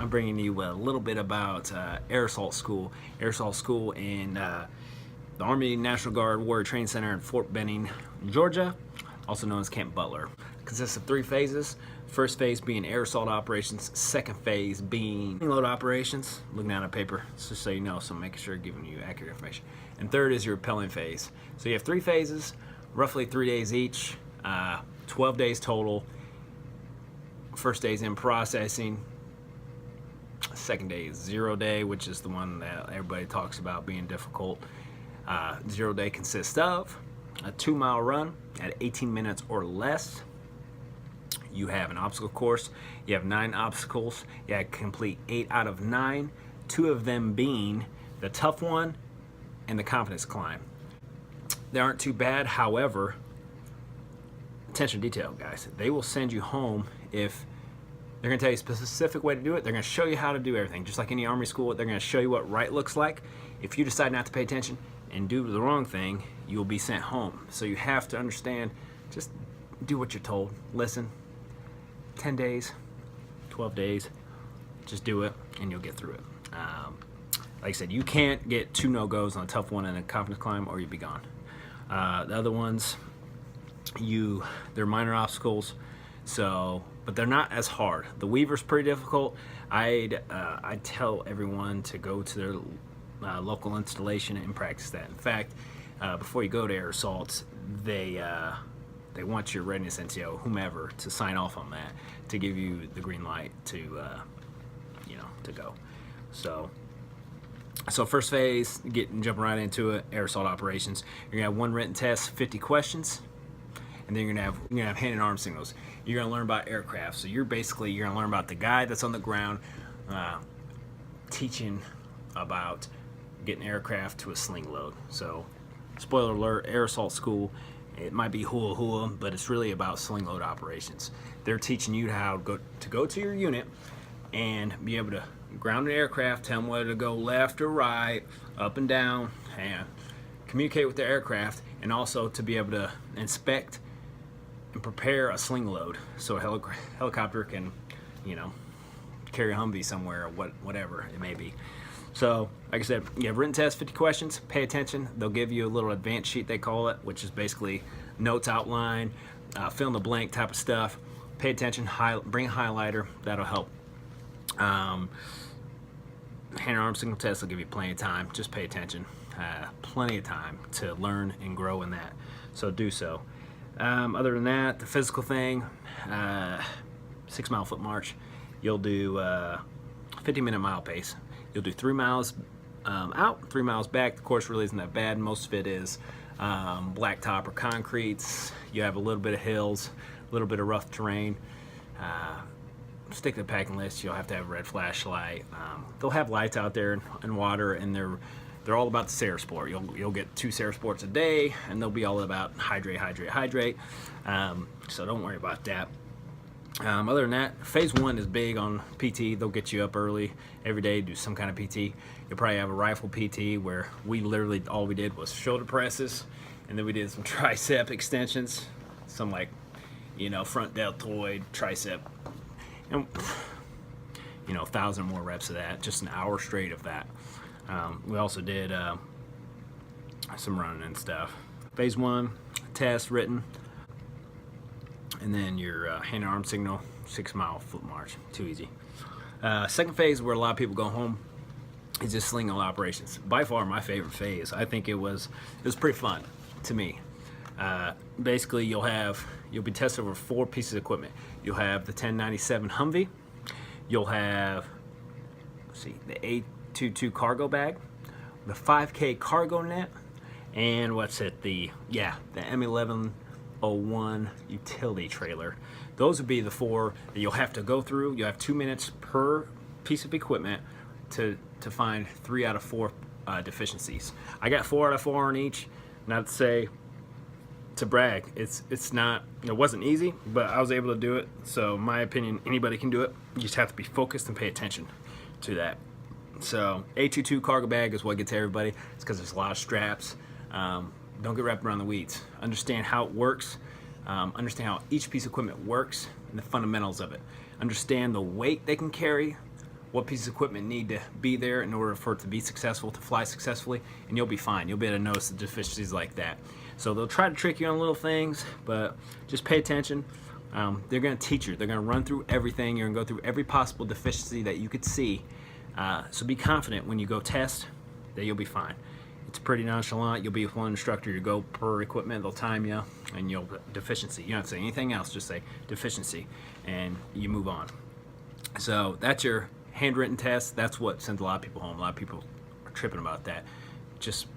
I'm bringing you a little bit about Air Assault School. Air Assault School in the Army National Guard Warrior Training Center in Fort Benning, Georgia, also known as Camp Butler. It consists of 3 phases. First phase being air assault operations, second phase being load operations, looking down at paper, just so you know, so I'm making sure I'm giving you accurate information. And third is your rappelling phase. So you have 3 phases, roughly 3 days each, 12 days total. First day is in processing. Second day is 0 day, which is the one that everybody talks about being difficult. 0 day consists of a 2-mile run at 18 minutes or less. You have an obstacle course. You have 9 obstacles. You have to complete 8 out of 9, 2 of them being the tough one and the confidence climb. They aren't too bad, however, attention to detail, guys. They will send you home if they're going to tell you a specific way to do it. They're going to show you how to do everything. Just like any Army school, they're going to show you what right looks like. If you decide not to pay attention and do the wrong thing, you will be sent home. So you have to understand, just do what you're told. Listen. 10 days, 12 days, just do it and you'll get through it. Like I said, you can't get 2 no-goes on a tough one and a confidence climb or you'll be gone. The other ones, they're minor obstacles, but they're not as hard. The Weaver's pretty difficult. I'd tell everyone to go to their local installation and practice that. In fact, before you go to air assaults, they want your readiness NCO, whomever, to sign off on that to give you the green light to go. So first phase, jumping right into it, air assault operations. You're gonna have 1 written test, 50 questions, and then you're gonna have hand and arm signals. You're gonna learn about aircraft. So you're gonna learn about the guy that's on the ground, teaching about getting aircraft to a sling load. So, spoiler alert, air assault school. It might be hula hula, but it's really about sling load operations. They're teaching you how to go to your unit and be able to ground an aircraft, tell them whether to go left or right, up and down, and communicate with the aircraft, and also to be able to inspect and prepare a sling load so a helicopter can, carry a Humvee somewhere or whatever it may be. So, like I said, you have written test, 50 questions, pay attention. They'll give you a little advanced sheet, they call it, which is basically notes outline, fill in the blank type of stuff. Pay attention, bring a highlighter, that'll help. Hand and arm signal test will give you plenty of time, just pay attention. Plenty of time to learn and grow in that, so do so. Other than that, the physical thing, 6-mile foot march, you'll do 50-minute mile pace. You'll do 3 miles out, 3 miles back. The course really isn't that bad. Most of it is blacktop or concretes. You have a little bit of hills, a little bit of rough terrain. Stick to the packing list. You'll have to have a red flashlight. They'll have lights out there and water, and they're all about the SARE sport. You'll get 2 SARE sports a day, and they'll be all about hydrate, hydrate, hydrate. So don't worry about that. Other than that, phase 1 is big on PT. They'll get you up early every day, do some kind of PT. You'll probably have a rifle PT where all we did was shoulder presses, and then we did some tricep extensions, some front deltoid, tricep, and 1,000 more reps of that, just an hour straight of that. We also did some running and stuff. Phase 1, test written. And then your hand and arm signal, 6-mile foot march, too easy. Second phase, where a lot of people go home, is just sling load operations. By far my favorite phase. I think it was pretty fun to me. Basically, you'll be tested over 4 pieces of equipment. You'll have the 1097 Humvee. You'll have, the A22 cargo bag, the 5K cargo net, and the M1101 utility trailer. Those would be the 4 that you'll have to go through. You'll have 2 minutes per piece of equipment to find 3 out of 4 deficiencies. I got 4 out of 4 on each. Not to say to brag, it wasn't easy, but I was able to do it. So in my opinion, anybody can do it. You just have to be focused and pay attention to that. So A22 cargo bag is what gets everybody. It's because there's a lot of straps. Don't get wrapped around the weeds. Understand how it works. Understand how each piece of equipment works and the fundamentals of it. Understand the weight they can carry, what pieces of equipment need to be there in order for it to be successful, to fly successfully, and you'll be fine. You'll be able to notice the deficiencies like that. So they'll try to trick you on little things, but just pay attention. They're going to teach you. They're going to run through everything. You're going to go through every possible deficiency that you could see. So be confident when you go test that you'll be fine. It's pretty nonchalant. You'll be with one instructor. You go per equipment. They'll time you, and you'll deficiency. You don't have to say anything else. Just say deficiency, and you move on. So that's your handwritten test. That's what sends a lot of people home. A lot of people are tripping about that. Just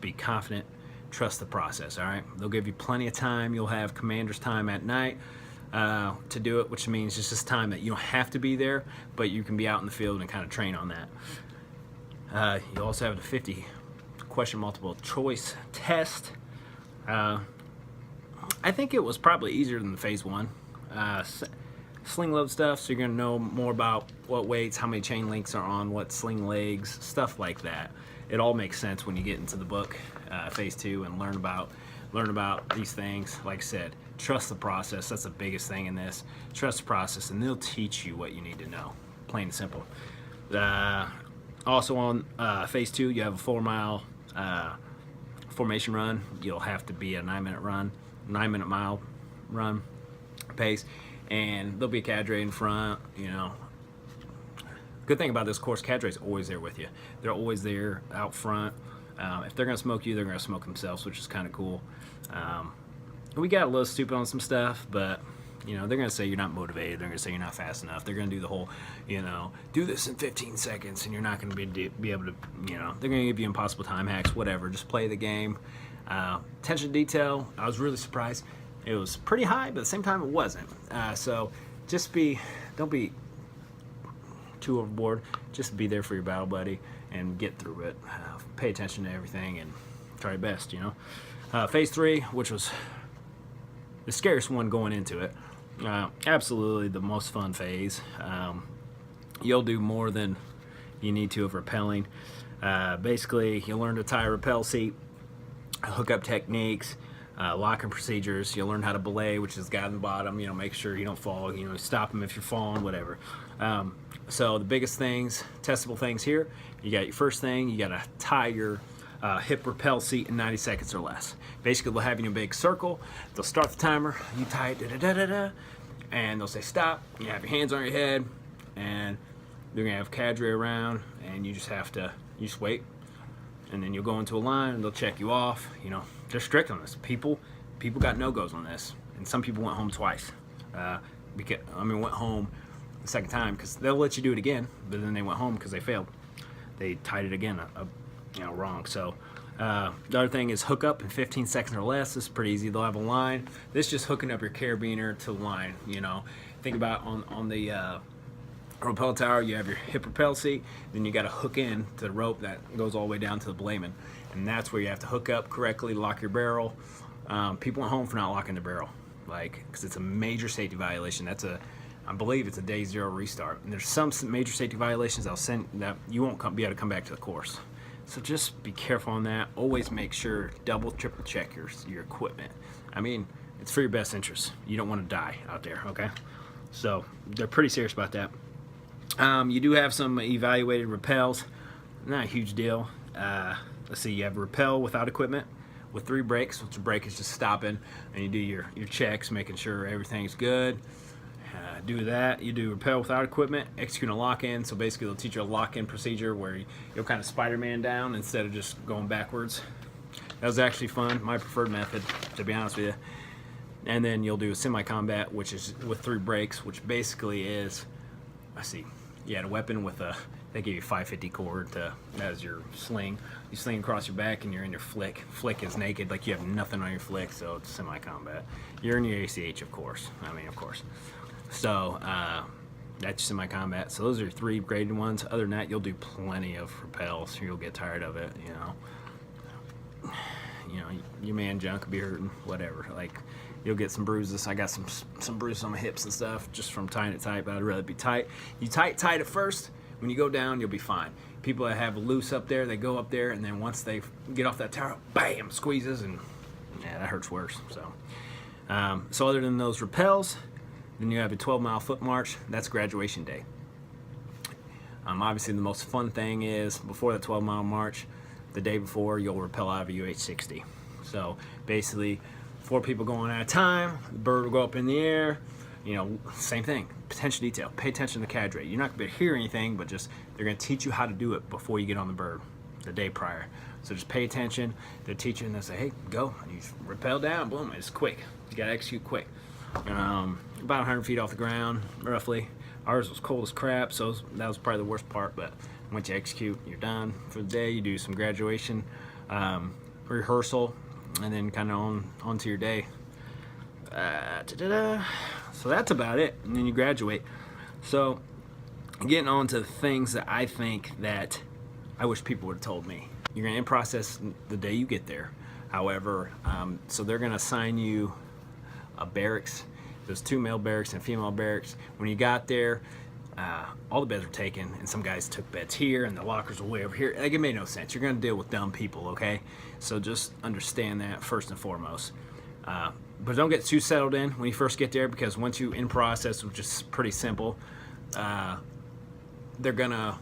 be confident. Trust the process. All right. They'll give you plenty of time. You'll have commander's time at night to do it, which means it's just time that you don't have to be there, but you can be out in the field and kind of train on that. You also have the 50 question multiple choice test. I think it was probably easier than the phase 1. Sling load stuff, so you're going to know more about what weights, how many chain links are on what sling legs, stuff like that. It all makes sense when you get into the book, phase 2, and learn about these things. Like I said, trust the process. That's the biggest thing in this. Trust the process, and they'll teach you what you need to know, plain and simple. Also on phase 2, you have a 4-mile formation run. You'll have to be a 9-minute mile run pace, and there'll be a cadre in front. You know, good thing about this course, cadre's always there with you. They're always there out front. If they're gonna smoke you, they're gonna smoke themselves, which is kind of cool. We got a little stupid on some stuff, but you know, they're gonna say you're not motivated. They're gonna say you're not fast enough. They're gonna do the whole, you know, do this in 15 seconds, and you're not gonna be able to, you know, they're gonna give you impossible time hacks, whatever. Just play the game. Attention to detail, I was really surprised. It was pretty high, but at the same time, it wasn't. So just don't be too overboard. Just be there for your battle buddy and get through it. Pay attention to everything and try your best, you know. Phase 3, which was the scariest one going into it. Absolutely the most fun phase. You'll do more than you need to of rappelling. Basically, you'll learn to tie a rappel seat, hookup techniques, locking procedures. You'll learn how to belay, which is guide on the bottom, you know, make sure you don't fall, you know, stop them if you're falling, whatever. So the biggest things, testable things here, you got your first thing, you got to tie your hip rappel seat in 90 seconds or less. Basically, they'll have you in a big circle. They'll start the timer. You tie it, and they'll say stop. You have your hands on your head, and they're gonna have cadre around, and you just wait, and then you'll go into a line, and they'll check you off. You know, they're strict on this. People got no-goes on this, and some people went home twice. Went home the second time because they'll let you do it again, but then they went home because they failed. They tied it again, wrong. So the other thing is hook up in 15 seconds or less. This is pretty easy. They'll have a line. This is just hooking up your carabiner to the line. You know, think about on the rappel tower, you have your hip rappel seat, then you got to hook in to the rope that goes all the way down to the belayman, and that's where you have to hook up correctly, lock your barrel. People went home for not locking the barrel, because it's a major safety violation. I believe it's a day 0 restart, and there's some major safety violations that you won't be able to come back to the course. So just be careful on that. Always make sure, double, triple check your equipment. I mean, it's for your best interest. You don't want to die out there, okay? So they're pretty serious about that. You do have some evaluated rappels. Not a huge deal. Let's see, you have a rappel without equipment with 3 brakes, which a brake is just stopping, and you do your checks, making sure everything's good. Do that. You do rappel without equipment, execute a lock-in. So basically, they'll teach you a lock-in procedure where you'll kind of Spider-Man down instead of just going backwards. That was actually fun. My preferred method, to be honest with you. And then you'll do a semi-combat, which is with 3 brakes, which basically is, you had a weapon with they give you 550 cord as your sling. You sling across your back and you're in your flick. Flick is naked, like you have nothing on your flick, so it's semi-combat. You're in your ACH, of course. Of course. So that's semi-combat. So those are 3 graded ones. Other than that, you'll do plenty of rappels. You'll get tired of it. Your man junk will be hurting. Whatever. You'll get some bruises. I got some bruises on my hips and stuff just from tying it tight. But I'd rather be tight. You tight it first. When you go down, you'll be fine. People that have loose up there, they go up there, and then once they get off that tower, bam, squeezes, and yeah, that hurts worse. So other than those rappels, then you have a 12-mile foot march. That's graduation day. Obviously, the most fun thing is before the 12-mile march, the day before, you'll rappel out of a UH-60. So basically, 4 people going at a time, the bird will go up in the air. You know, same thing, attention to detail. Pay attention to the cadre. You're not going to be able to hear anything, but just they're going to teach you how to do it before you get on the bird the day prior. So just pay attention. They're teaching, they'll say, hey, go. And you rappel down, boom, it's quick. You got to execute quick. About 100 feet off the ground, roughly. Ours was cold as crap, so that was probably the worst part, but once you execute, you're done for the day. You do some graduation, rehearsal, and then kind of on to your day. So that's about it, and then you graduate. So getting on to the things that I think that I wish people would have told me. You're going to in-process the day you get there. However, so they're going to assign you a barracks. There's 2 male barracks and female barracks. When you got there, all the beds were taken, and some guys took beds here, and the lockers were way over here. Like, it made no sense. You're going to deal with dumb people, okay? So just understand that first and foremost. But don't get too settled in when you first get there, because once you in process, which is pretty simple, they're going to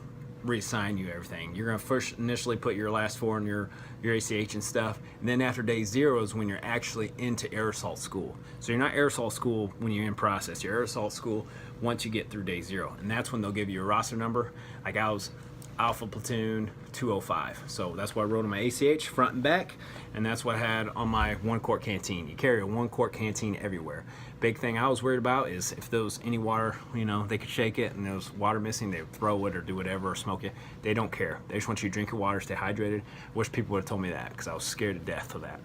reassign you everything. You're going to first initially put your last 4 in your ACH and stuff, and then after day 0 is when you're actually into air assault school. So you're not air assault school when you're in process. You're air assault school once you get through day 0, and that's when they'll give you a roster number. Like I was Alpha Platoon 205, so that's what I wrote on my ACH front and back, and that's what I had on my 1-quart canteen. You carry a 1-quart canteen everywhere. Big thing I was worried about is if there was any water, you know, they could shake it and there was water missing, they would throw it or do whatever or smoke it. They don't care. They just want you to drink your water, stay hydrated. Wish people would have told me that, because I was scared to death of that.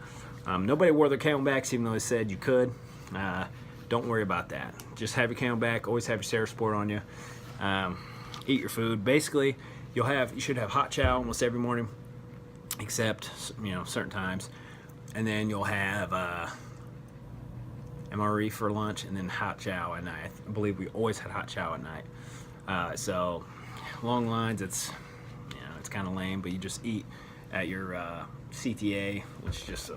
Nobody wore their camelbacks, even though they said you could. Don't worry about that. Just have your camelback. Always have your Sarah Sport on you. Eat your food. Basically, you should have hot chow almost every morning, except, you know, certain times, and then you'll have MRE for lunch, and then hot chow at night. I believe we always had hot chow at night. So long lines, it's kind of lame, but you just eat at your CTA, which is just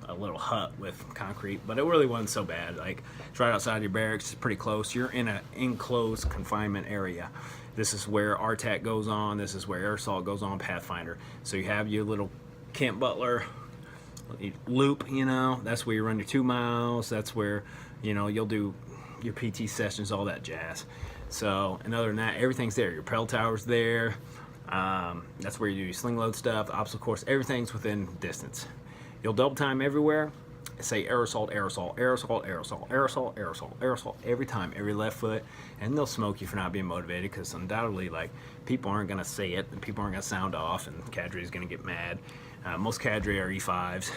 a little hut with concrete, but it really wasn't so bad. Like, it's right outside your barracks, it's pretty close. You're in an enclosed confinement area. This is where RTAC goes on, this is where air assault goes on, Pathfinder. So you have your little Camp Butler loop, you know, that's where you run your 2 miles, that's where, you know, you'll do your PT sessions, all that jazz. So, and other than that, everything's there. Your rappel tower's there. That's where you do your sling load stuff, obstacle course, everything's within distance. You'll double time everywhere, say air assault, air assault, air assault, air assault, air assault, air assault, air assault, every time, every left foot, and they'll smoke you for not being motivated, because undoubtedly, like, people aren't going to say it, and people aren't going to sound off, and cadre is going to get mad. Most cadre are E5s,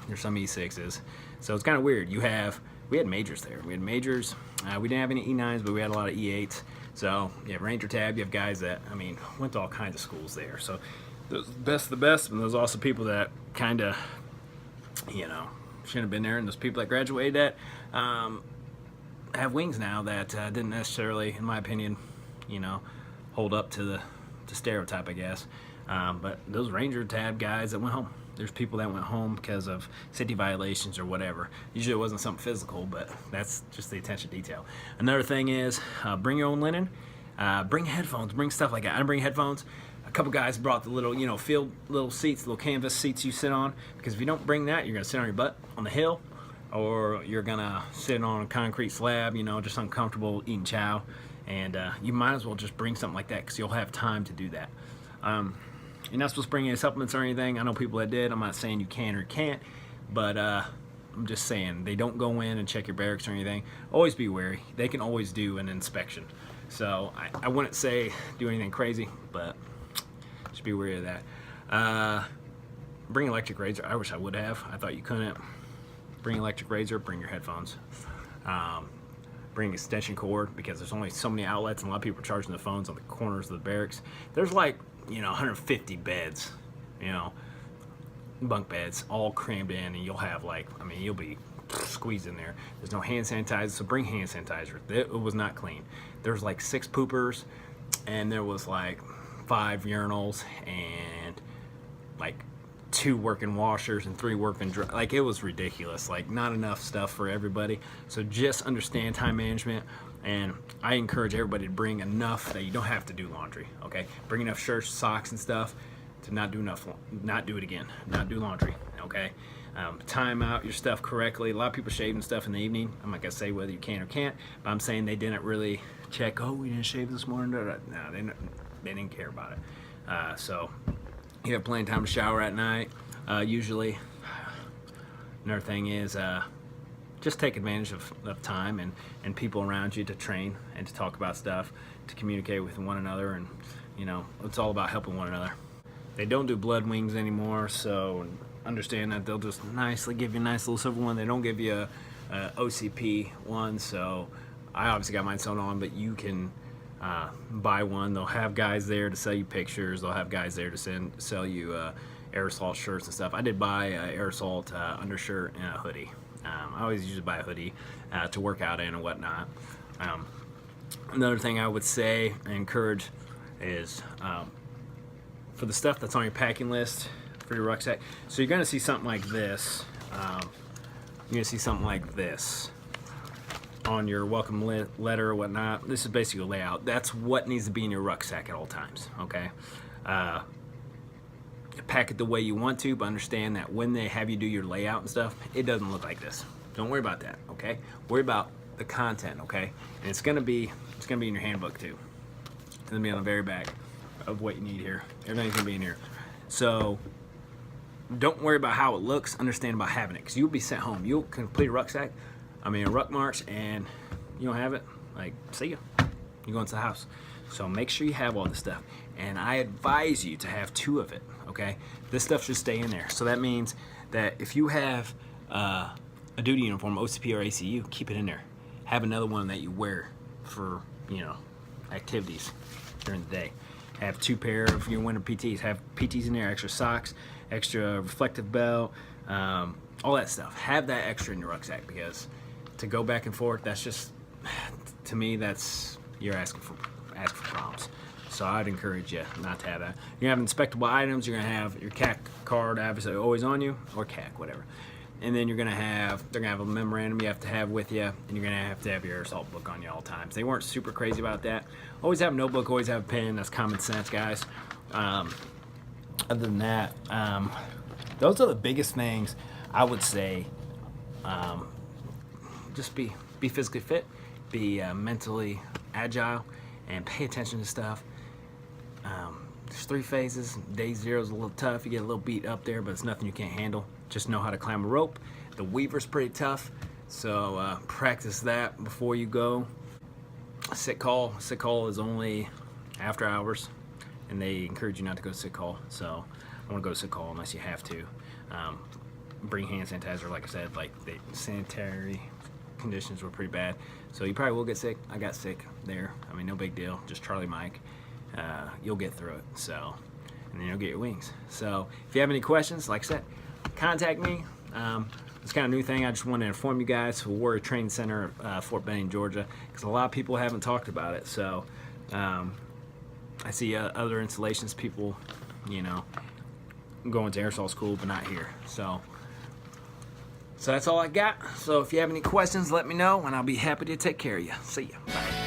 there's some E6s, so it's kind of weird. We had majors there. We had majors. We didn't have any E9s, but we had a lot of E8s. So, yeah, Ranger Tab, you have guys that, I mean, went to all kinds of schools there. So, there's the best of the best, and there's also people that kind of, you know, shouldn't have been there, and those people that graduated that have wings now that didn't necessarily, in my opinion, you know, hold up to the stereotype, I guess. But those Ranger Tab guys that went home, there's people that went home because of safety violations or whatever. Usually it wasn't something physical, but that's just the attention to detail. Another thing is bring your own linen, bring headphones, bring stuff like that. I didn't bring headphones. A couple guys brought the little, you know, field little seats, little canvas seats you sit on, because if you don't bring that, you're gonna sit on your butt on the hill, or you're gonna sit on a concrete slab, you know, just uncomfortable eating chow, and you might as well just bring something like that, because you'll have time to do that. You're not supposed to bring any supplements or anything. I know people that did. I'm not saying you can or can't, but I'm just saying they don't go in and check your barracks or anything. Always be wary. They can always do an inspection. So I wouldn't say do anything crazy, but just be wary of that. Bring electric razor. I wish I would have. I thought you couldn't. Bring electric razor. Bring your headphones. Bring extension cord, because there's only so many outlets, and a lot of people are charging the phones on the corners of the barracks. There's like, you know, 150 beds, you know, bunk beds all crammed in, and you'll have, like, I mean, you'll be squeezed in there. There's no hand sanitizer, so bring hand sanitizer. It was not clean. There was like 6 poopers, and there was like 5 urinals, and like 2 working washers and 3 working dry. Like, it was ridiculous. Like, not enough stuff for everybody. So just understand time management. And I encourage everybody to bring enough that you don't have to do laundry. Okay, bring enough shirts, socks, and stuff to not do it again, not do laundry. Okay, time out your stuff correctly. A lot of people shaving stuff in the evening. I'm not gonna say whether you can or can't, but I'm saying they didn't really check. Oh, we didn't shave this morning. No, they didn't care about it. So you have plenty of time to shower at night. Usually, another thing is just take advantage of time and people around you to train and to talk about stuff, to communicate with one another, and it's all about helping one another. They don't do blood wings anymore, so understand that they'll just nicely give you a nice little silver one. They don't give you a OCP one, so I obviously got mine sewn on, but you can buy one. They'll have guys there to sell you pictures. They'll have guys there to sell you aerosol shirts and stuff. I did buy an aerosol undershirt and a hoodie. I always usually buy a hoodie to work out in and whatnot. Another thing I would say and encourage is for the stuff that's on your packing list for your rucksack. So you're going to see something like this. You're going to see something like this on your welcome letter or whatnot. This is basically a layout. That's what needs to be in your rucksack at all times. Okay. Pack it the way you want to, but understand that when they have you do your layout and stuff, it doesn't look like this. Don't worry about that, okay? Worry about the content, okay? And it's gonna be in your handbook too. It's gonna be on the very back of what you need here. Everything's gonna be in here. So don't worry about how it looks. Understand about having it, because you'll be sent home. You'll complete a ruck march, and you don't have it. Like, see ya. You go into the house. So make sure you have all this stuff, and I advise you to have 2 of it. Okay, this stuff should stay in there. So that means that if you have a duty uniform, OCP or ACU, keep it in there. Have another one that you wear for activities during the day. Have 2 pair of your winter PTs. Have PTs in there, extra socks, extra reflective belt, all that stuff. Have that extra in your rucksack, because to go back and forth, that's just, to me, you're asking for problems. So I'd encourage you not to have that. You're gonna have inspectable items. You're gonna have your CAC card, obviously always on you, or CAC, whatever. And then they're gonna have a memorandum you have to have with you, and you're gonna have to have your airsoft book on you all times. They weren't super crazy about that. Always have a notebook, always have a pen. That's common sense, guys. Other than that, those are the biggest things I would say. Just be physically fit, be mentally agile, and pay attention to stuff. There's 3 phases. Day 0 is a little tough. You get a little beat up there, but it's nothing you can't handle. Just know how to climb a rope. The weaver's pretty tough, so practice that before you go. Sick call is only after hours, and they encourage you not to go sick call. So I want to go sick call unless you have to. Bring hand sanitizer, like I said. Like, the sanitary conditions were pretty bad, so you probably will get sick. I got sick there. I mean, no big deal. Just Charlie Mike. You'll get through it. So, and then you'll get your wings. So if you have any questions, like I said, contact me. It's kind of a new thing. I just want to inform you guys for Warrior Training Center, Fort Benning, Georgia, because a lot of people haven't talked about it. So I see other installations, people, going to airsoft school, but not here. So that's all I got. So if you have any questions, let me know, and I'll be happy to take care of you. See ya. Bye.